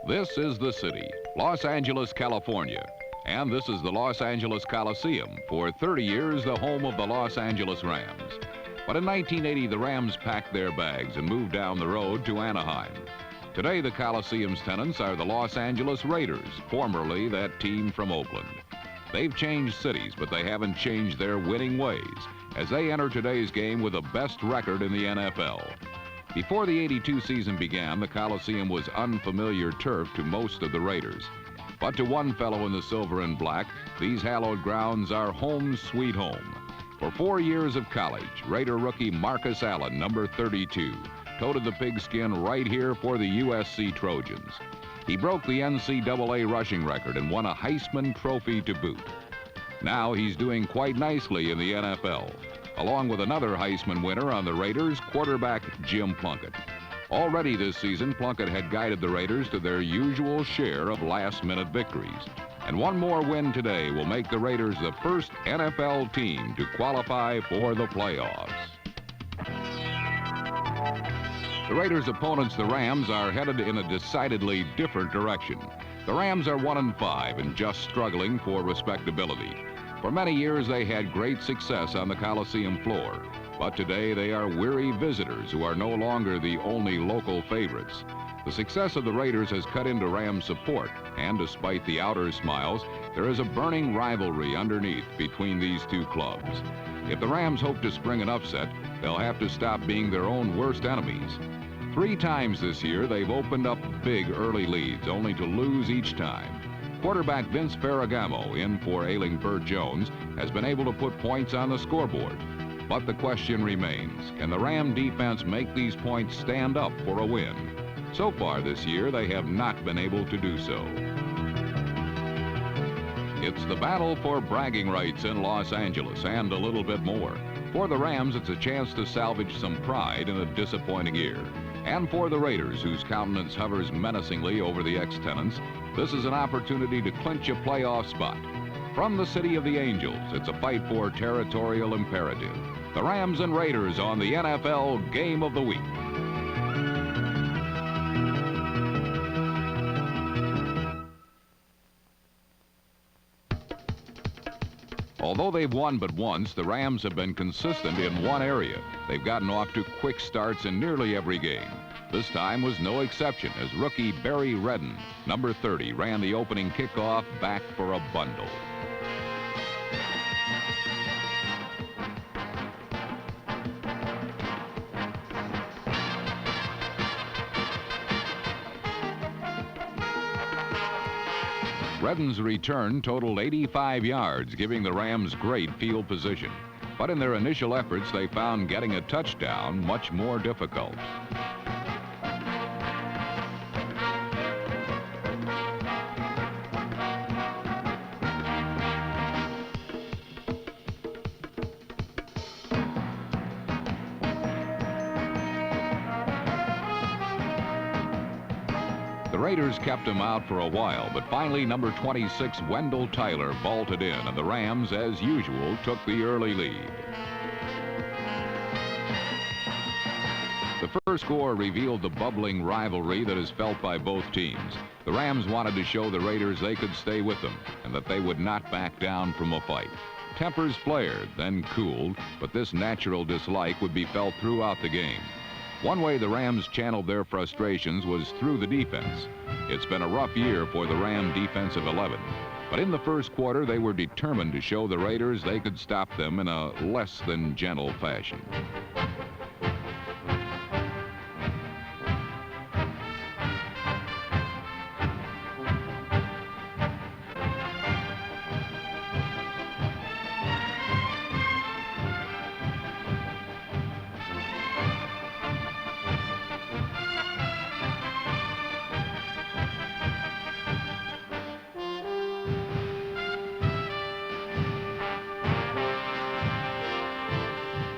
This is the city, Los Angeles, California. And this is the Los Angeles Coliseum, for 30 years the home of the Los Angeles Rams. But in 1980, the Rams packed their bags and moved down the road to Anaheim. Today, the Coliseum's tenants are the Los Angeles Raiders, formerly that team from Oakland. They've changed cities, but they haven't changed their winning ways, as they enter today's game with the best record in the NFL. Before the '82 season began, the Coliseum was unfamiliar turf to most of the Raiders. But to one fellow in the silver and black, these hallowed grounds are home sweet home. For 4 years of college, Raider rookie Marcus Allen, number 32, toted the pigskin right here for the USC Trojans. He broke the NCAA rushing record and won a Heisman Trophy to boot. Now he's doing quite nicely in the NFL, along with another Heisman winner on the Raiders, quarterback Jim Plunkett. Already this season, Plunkett had guided the Raiders to their usual share of last-minute victories. And one more win today will make the Raiders the first NFL team to qualify for the playoffs. The Raiders' opponents, the Rams, are headed in a decidedly different direction. The Rams are 1-5 and just struggling for respectability. For many years, they had great success on the Coliseum floor, but today they are weary visitors who are no longer the only local favorites. The success of the Raiders has cut into Rams' support, and despite the outer smiles, there is a burning rivalry underneath between these two clubs. If the Rams hope to spring an upset, they'll have to stop being their own worst enemies. 3 times this year, they've opened up big early leads, only to lose each time. Quarterback Vince Ferragamo, in for ailing Burt Jones, has been able to put points on the scoreboard. But the question remains, can the Ram defense make these points stand up for a win? So far this year, they have not been able to do so. It's the battle for bragging rights in Los Angeles and a little bit more. For the Rams, it's a chance to salvage some pride in a disappointing year. And for the Raiders, whose countenance hovers menacingly over the ex-tenants, this is an opportunity to clinch a playoff spot. From the City of the Angels, it's a fight for territorial imperative. The Rams and Raiders on the NFL Game of the Week. Although they've won but once, the Rams have been consistent in one area. They've gotten off to quick starts in nearly every game. This time was no exception as rookie Barry Redden, number 30, ran the opening kickoff back for a bundle. Redden's return totaled 85 yards, giving the Rams great field position. But in their initial efforts, they found getting a touchdown much more difficult. The Raiders kept him out for a while, but finally number 26, Wendell Tyler, vaulted in, and the Rams, as usual, took the early lead. The first score revealed the bubbling rivalry that is felt by both teams. The Rams wanted to show the Raiders they could stay with them and that they would not back down from a fight. Tempers flared, then cooled, but this natural dislike would be felt throughout the game. One way the Rams channeled their frustrations was through the defense. It's been a rough year for the Ram defensive 11, but in the first quarter they were determined to show the Raiders they could stop them in a less than gentle fashion.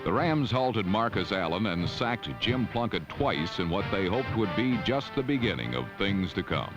The Rams halted Marcus Allen and sacked Jim Plunkett twice in what they hoped would be just the beginning of things to come.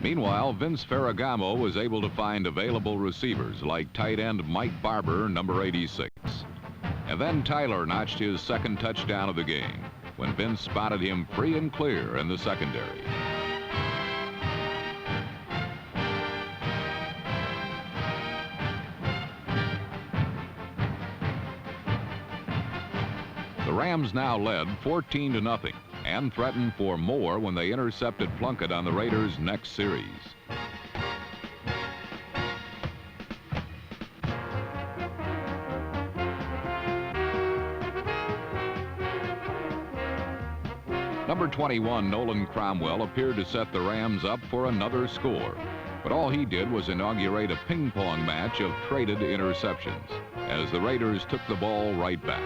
Meanwhile, Vince Ferragamo was able to find available receivers like tight end Mike Barber, number 86. And then Tyler notched his second touchdown of the game when Vince spotted him free and clear in the secondary. The Rams now led 14-0 and threatened for more when they intercepted Plunkett on the Raiders' next series. Number 21, Nolan Cromwell, appeared to set the Rams up for another score, but all he did was inaugurate a ping-pong match of traded interceptions as the Raiders took the ball right back.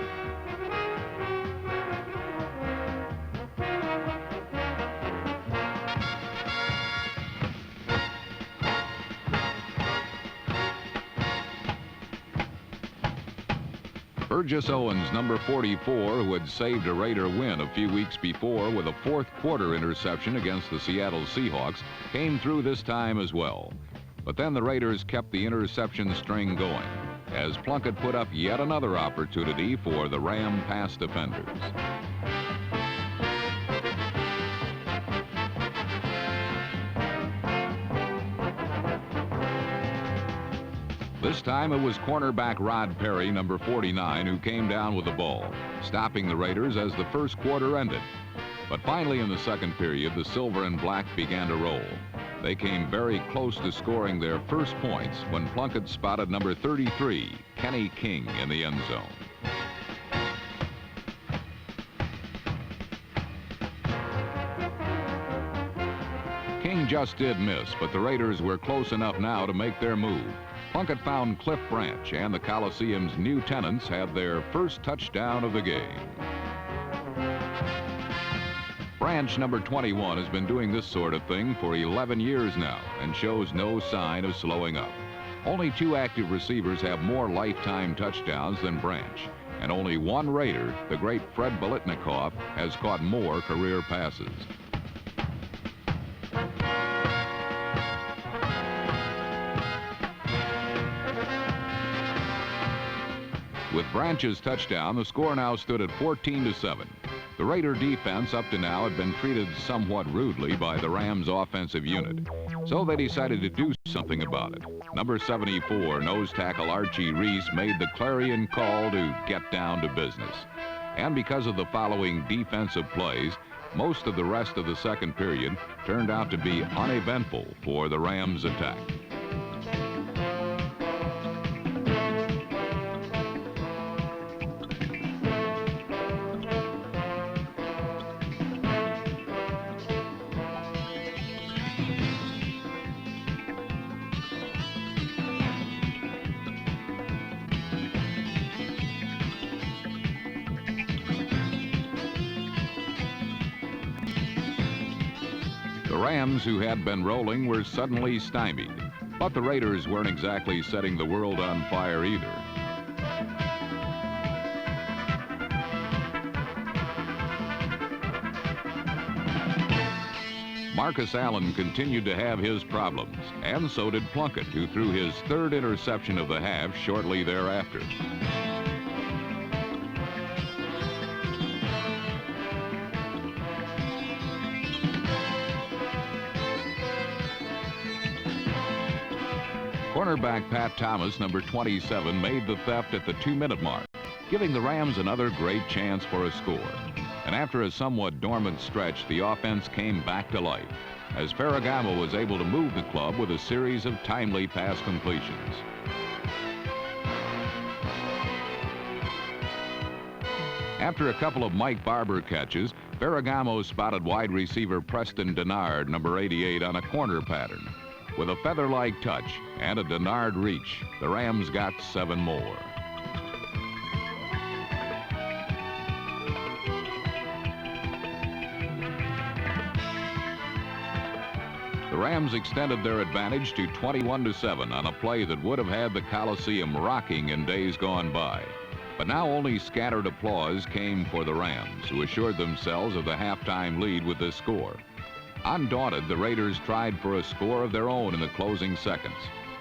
Burgess Owens, number 44, who had saved a Raider win a few weeks before with a fourth-quarter interception against the Seattle Seahawks, came through this time as well. But then the Raiders kept the interception string going as Plunkett put up yet another opportunity for the Ram pass defenders. This time it was cornerback Rod Perry, number 49, who came down with the ball, stopping the Raiders as the first quarter ended. But finally in the second period, the silver and black began to roll. They came very close to scoring their first points when Plunkett spotted number 33, Kenny King, in the end zone. King just did miss, but the Raiders were close enough now to make their move. Plunkett found Cliff Branch, and the Coliseum's new tenants had their first touchdown of the game. Branch, number 21, has been doing this sort of thing for 11 years now and shows no sign of slowing up. Only two active receivers have more lifetime touchdowns than Branch, and only one Raider, the great Fred Biletnikoff, has caught more career passes. With Branch's touchdown, the score now stood at 14-7. The Raider defense up to now had been treated somewhat rudely by the Rams' offensive unit, so they decided to do something about it. Number 74, nose tackle Archie Reese, made the clarion call to get down to business. And because of the following defensive plays, most of the rest of the second period turned out to be uneventful for the Rams' attack. The Rams, who had been rolling, were suddenly stymied. But the Raiders weren't exactly setting the world on fire either. Marcus Allen continued to have his problems, and so did Plunkett, who threw his third interception of the half shortly thereafter. Cornerback Pat Thomas, number 27, made the theft at the 2-minute mark, giving the Rams another great chance for a score. And after a somewhat dormant stretch, the offense came back to life as Ferragamo was able to move the club with a series of timely pass completions. After a couple of Mike Barber catches, Ferragamo spotted wide receiver Preston Denard, number 88, on a corner pattern. With a feather-like touch and a Denard reach, the Rams got 7 more. The Rams extended their advantage to 21-7 on a play that would have had the Coliseum rocking in days gone by. But now only scattered applause came for the Rams, who assured themselves of the halftime lead with this score. Undaunted, the Raiders tried for a score of their own in the closing seconds.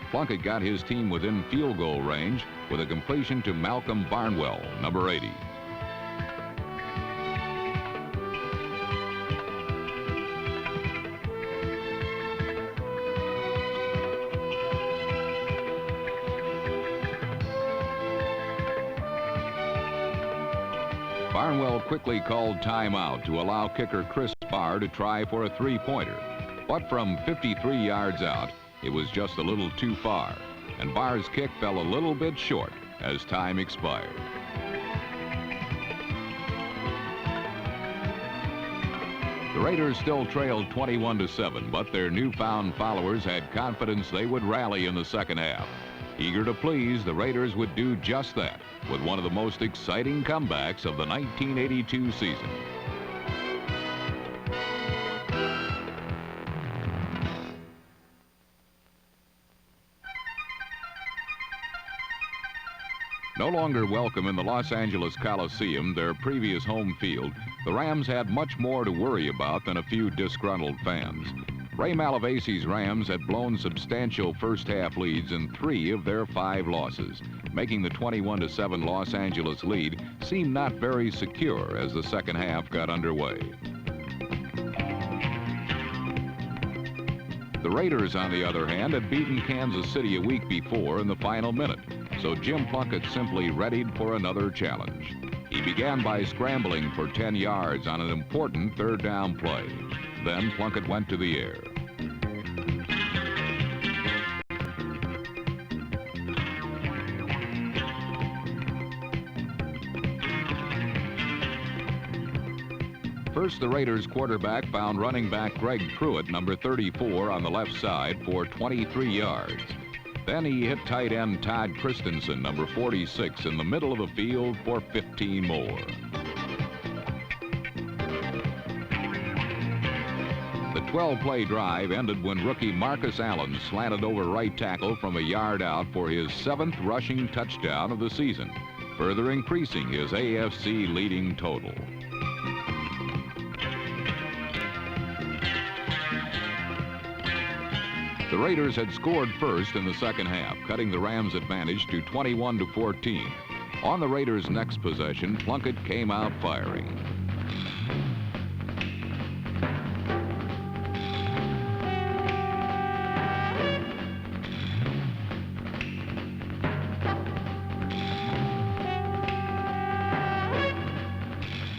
Plunkett got his team within field goal range with a completion to Malcolm Barnwell, number 80. Barnwell quickly called timeout to allow kicker Chris Barr to try for a three-pointer. But from 53 yards out, it was just a little too far, and Barr's kick fell a little bit short as time expired. The Raiders still trailed 21-7, but their newfound followers had confidence they would rally in the second half. Eager to please, the Raiders would do just that with one of the most exciting comebacks of the 1982 season. No longer welcome in the Los Angeles Coliseum, their previous home field, the Rams had much more to worry about than a few disgruntled fans. Ray Malavasi's Rams had blown substantial first-half leads in 3 of their 5 losses, making the 21-7 Los Angeles lead seem not very secure as the second half got underway. The Raiders, on the other hand, had beaten Kansas City a week before in the final minute, so Jim Plunkett simply readied for another challenge. He began by scrambling for 10 yards on an important third down play. Then Plunkett went to the air. First, the Raiders quarterback found running back Greg Pruitt, number 34, on the left side for 23 yards. Then he hit tight end Todd Christensen, number 46, in the middle of the field for 15 more. The 12-play drive ended when rookie Marcus Allen slanted over right tackle from a yard out for his 7th rushing touchdown of the season, further increasing his AFC leading total. The Raiders had scored first in the second half, cutting the Rams' advantage to 21-14. On the Raiders' next possession, Plunkett came out firing.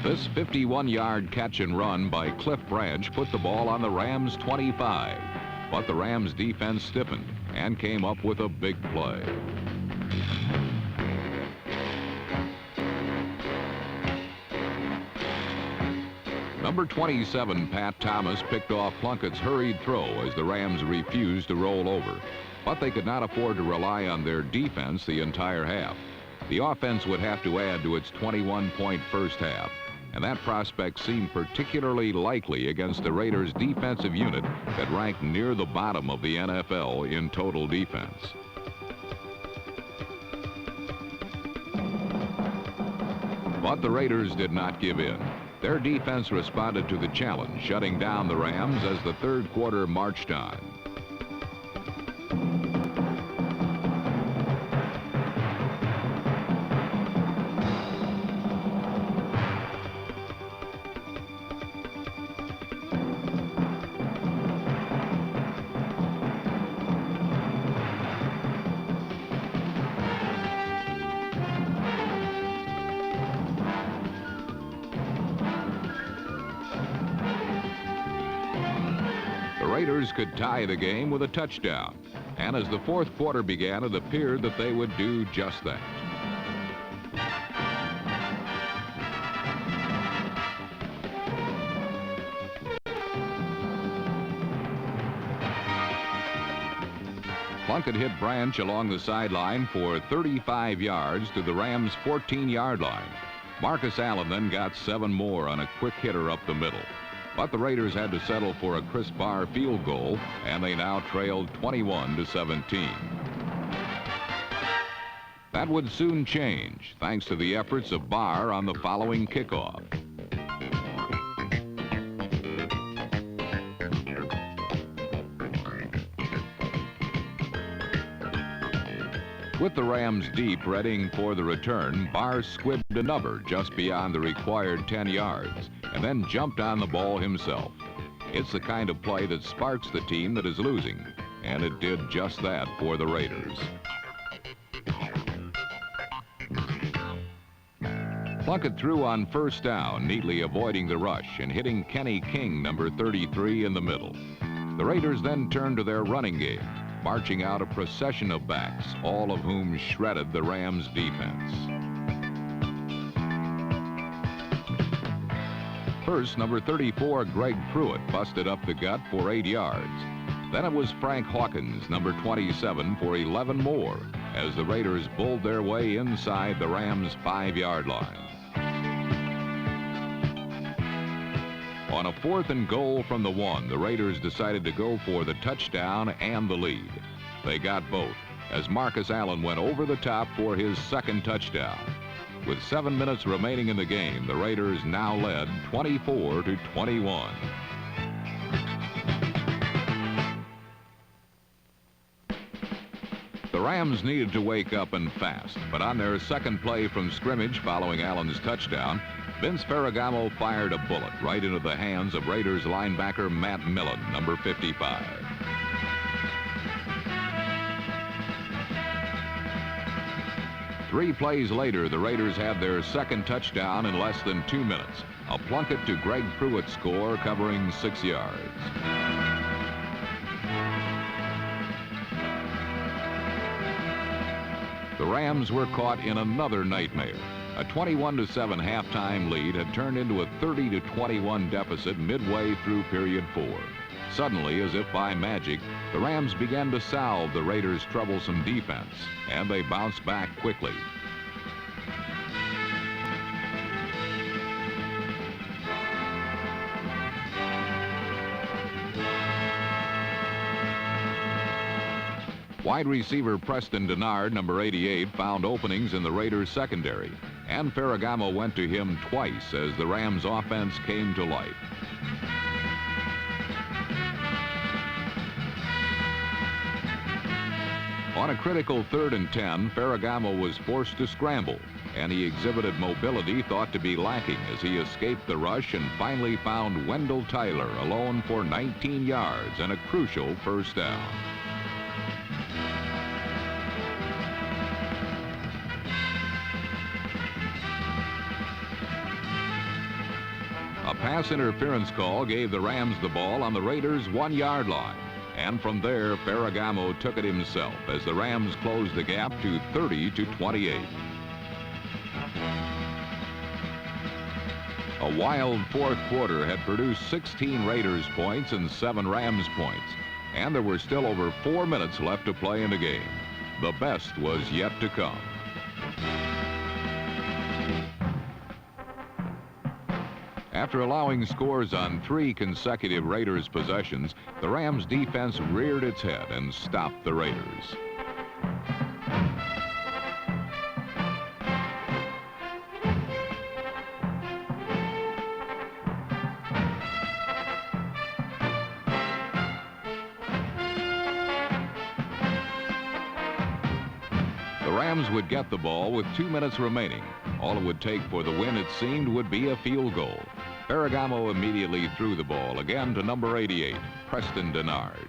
This 51-yard catch and run by Cliff Branch put the ball on the Rams' 25. But the Rams' defense stiffened and came up with a big play. Number 27, Pat Thomas, picked off Plunkett's hurried throw as the Rams refused to roll over. But they could not afford to rely on their defense the entire half. The offense would have to add to its 21-point first half, and that prospect seemed particularly likely against the Raiders' defensive unit that ranked near the bottom of the NFL in total defense. But the Raiders did not give in. Their defense responded to the challenge, shutting down the Rams as the third quarter marched on. The Raiders could tie the game with a touchdown, and as the fourth quarter began, it appeared that they would do just that. Plunkett hit Branch along the sideline for 35 yards to the Rams' 14-yard line. Marcus Allen then got 7 more on a quick hitter up the middle. But the Raiders had to settle for a Chris Barr field goal, and they now trailed 21-17. That would soon change, thanks to the efforts of Barr on the following kickoff. With the Rams deep, readying for the return, Barr squibbed a number just beyond the required 10 yards and then jumped on the ball himself. It's the kind of play that sparks the team that is losing, and it did just that for the Raiders. Plunkett threw on first down, neatly avoiding the rush and hitting Kenny King, number 33, in the middle. The Raiders then turned to their running game, marching out a procession of backs, all of whom shredded the Rams' defense. First, number 34, Greg Pruitt, busted up the gut for 8 yards. Then it was Frank Hawkins, number 27, for 11 more, as the Raiders bulled their way inside the Rams' 5-yard line. On a 4th and goal from the 1, the Raiders decided to go for the touchdown and the lead. They got both, as Marcus Allen went over the top for his second touchdown. With 7 minutes remaining in the game, the Raiders now led 24-21. The Rams needed to wake up and fast, but on their second play from scrimmage following Allen's touchdown, Vince Ferragamo fired a bullet right into the hands of Raiders linebacker Matt Millen, number 55. Three plays later, the Raiders had their second touchdown in less than 2 minutes. A Plunkett to Greg Pruitt score covering 6 yards. The Rams were caught in another nightmare. A 21-7 halftime lead had turned into a 30-21 deficit midway through period 4. Suddenly, as if by magic, the Rams began to solve the Raiders' troublesome defense, and they bounced back quickly. Wide receiver Preston Denard, number 88, found openings in the Raiders' secondary, and Ferragamo went to him twice as the Rams' offense came to life. On a critical 3rd and 10, Ferragamo was forced to scramble, and he exhibited mobility thought to be lacking as he escaped the rush and finally found Wendell Tyler alone for 19 yards and a crucial first down. A pass interference call gave the Rams the ball on the Raiders' 1-yard line. And from there, Ferragamo took it himself as the Rams closed the gap to 30-28. A wild fourth quarter had produced 16 Raiders points and 7 Rams points. And there were still over 4 minutes left to play in the game. The best was yet to come. After allowing scores on 3 consecutive Raiders possessions, the Rams defense reared its head and stopped the Raiders. The Rams would get the ball with 2 minutes remaining. All it would take for the win, it seemed, would be a field goal. Ferragamo immediately threw the ball again to number 88, Preston Denard.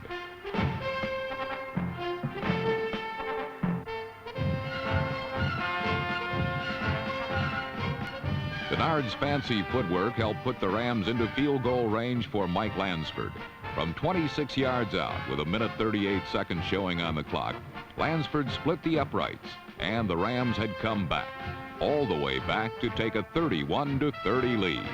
Denard's fancy footwork helped put the Rams into field goal range for Mike Lansford. From 26 yards out, with a minute 38 seconds showing on the clock, Lansford split the uprights, and the Rams had come back, all the way back to take a 31-30 lead.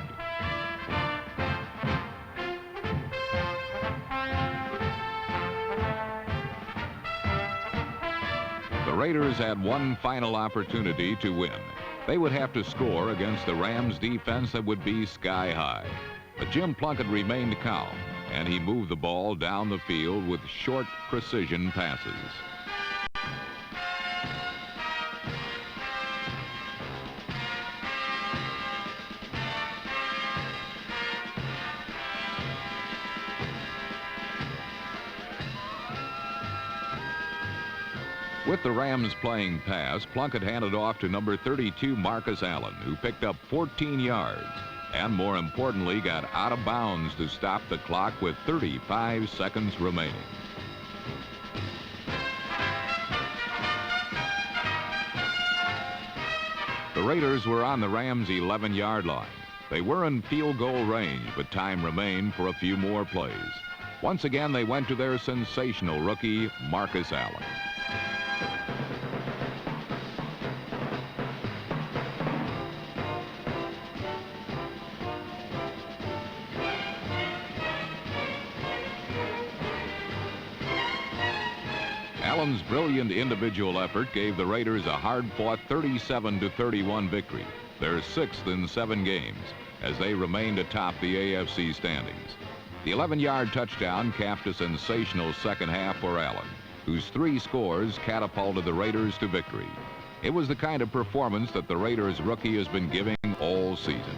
The Raiders had one final opportunity to win. They would have to score against the Rams' defense that would be sky high. But Jim Plunkett remained calm, and he moved the ball down the field with short precision passes. With the Rams playing pass, Plunkett handed off to number 32, Marcus Allen, who picked up 14 yards and, more importantly, got out of bounds to stop the clock with 35 seconds remaining. The Raiders were on the Rams' 11-yard line. They were in field goal range, but time remained for a few more plays. Once again, they went to their sensational rookie, Marcus Allen. Allen's brilliant individual effort gave the Raiders a hard-fought 37-31 victory, their 6th in 7 games, as they remained atop the AFC standings. The 11-yard touchdown capped a sensational second half for Allen, whose 3 scores catapulted the Raiders to victory. It was the kind of performance that the Raiders rookie has been giving all season.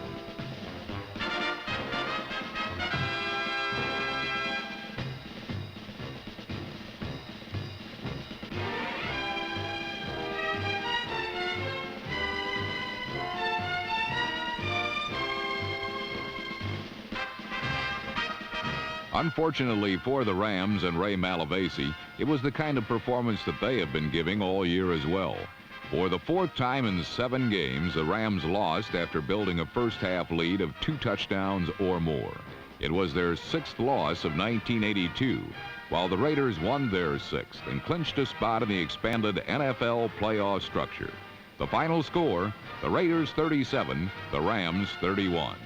Unfortunately for the Rams and Ray Malavasi, it was the kind of performance that they have been giving all year as well. For the 4th time in 7 games, the Rams lost after building a first-half lead of 2 touchdowns or more. It was their 6th loss of 1982, while the Raiders won their 6th and clinched a spot in the expanded NFL playoff structure. The final score, the Raiders 37, the Rams 31.